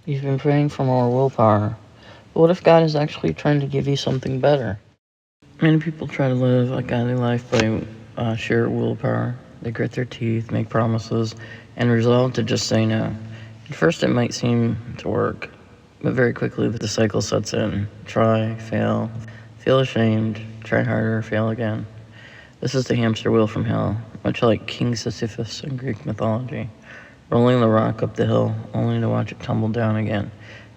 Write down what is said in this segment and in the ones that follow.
You've been praying for more willpower. But what if God is actually trying to give you something better? Many people try to live a godly life by sheer willpower. They grit their teeth, make promises, and resolve to just say no. At first, it might seem to work, but very quickly the cycle sets in. Try, fail, feel ashamed, try harder, fail again. This is the hamster wheel from hell, much like King Sisyphus in Greek mythology, rolling the rock up the hill only to watch it tumble down again.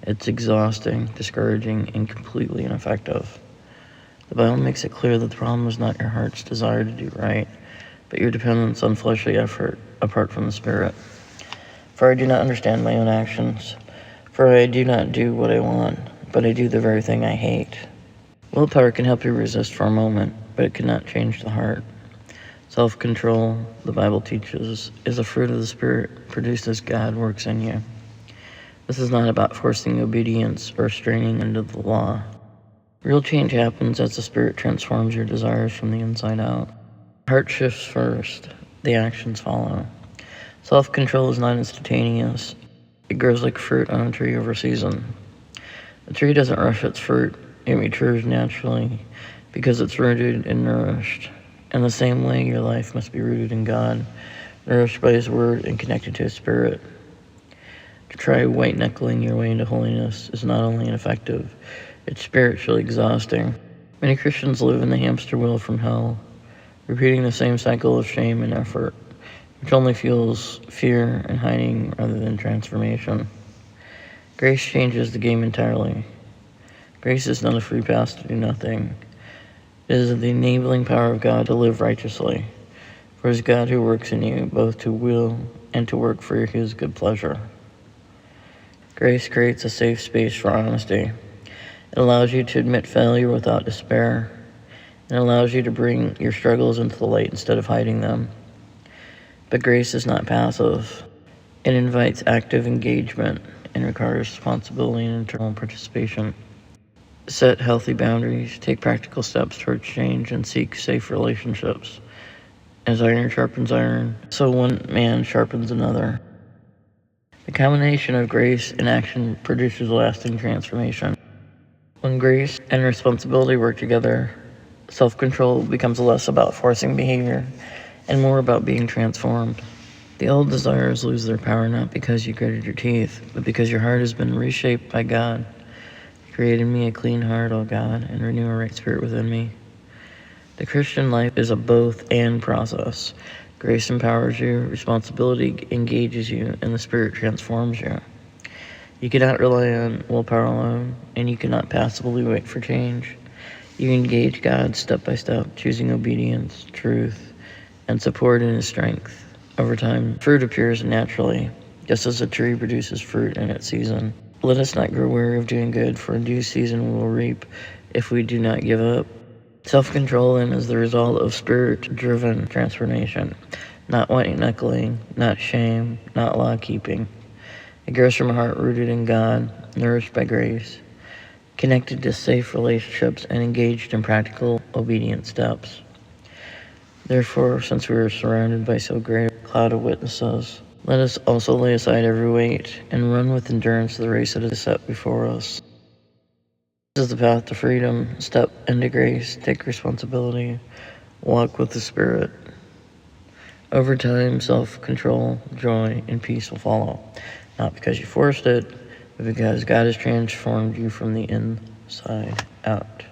It's exhausting, discouraging, and completely ineffective. The Bible makes it clear that the problem is not your heart's desire to do right, but your dependence on fleshly effort apart from the Spirit. For I do not understand my own actions, for I do not do what I want, but I do the very thing I hate. Willpower can help you resist for a moment, but it cannot change the heart. Self-control, the Bible teaches, is a fruit of the Spirit produced as God works in you. This is not about forcing obedience or straining into the law. Real change happens as the Spirit transforms your desires from the inside out. The heart shifts first, the actions follow. Self-control is not instantaneous. It grows like fruit on a tree over season. A tree doesn't rush its fruit. It matures naturally because it's rooted and nourished. In the same way, your life must be rooted in God, nourished by His Word and connected to His Spirit. To try white-knuckling your way into holiness is not only ineffective, it's spiritually exhausting. Many Christians live in the hamster wheel from hell, repeating the same cycle of shame and effort, which only fuels fear and hiding rather than transformation. Grace changes the game entirely. Grace is not a free pass to do nothing. It is the enabling power of God to live righteously. For it is God who works in you, both to will and to work for His good pleasure. Grace creates a safe space for honesty. It allows you to admit failure without despair. It allows you to bring your struggles into the light instead of hiding them. But grace is not passive. It invites active engagement and requires responsibility and internal participation. Set healthy boundaries, take practical steps towards change, and seek safe relationships. As iron sharpens iron, so one man sharpens another. The combination of grace and action produces lasting transformation. When grace and responsibility work together, self-control becomes less about forcing behavior and more about being transformed. The old desires lose their power not because you gritted your teeth, but because your heart has been reshaped by God. Create in me a clean heart, O God, and renew a right spirit within me. The Christian life is a both-and process. Grace empowers you, responsibility engages you, and the Spirit transforms you. You cannot rely on willpower alone, and you cannot passively wait for change. You engage God step by step, choosing obedience, truth, and support in His strength. Over time, fruit appears naturally, just as a tree produces fruit in its season. Let us not grow weary of doing good, for in due season we will reap if we do not give up. Self-control then is the result of Spirit-driven transformation, not white-knuckling, not shame, not law-keeping. It grows from a heart rooted in God, nourished by grace, connected to safe relationships, and engaged in practical, obedient steps. Therefore, since we are surrounded by so great a cloud of witnesses, let us also lay aside every weight and run with endurance the race that is set before us. This is the path to freedom. Step into grace, take responsibility, walk with the Spirit. Over time, self-control, joy, and peace will follow, not because you forced it, but because God has transformed you from the inside out.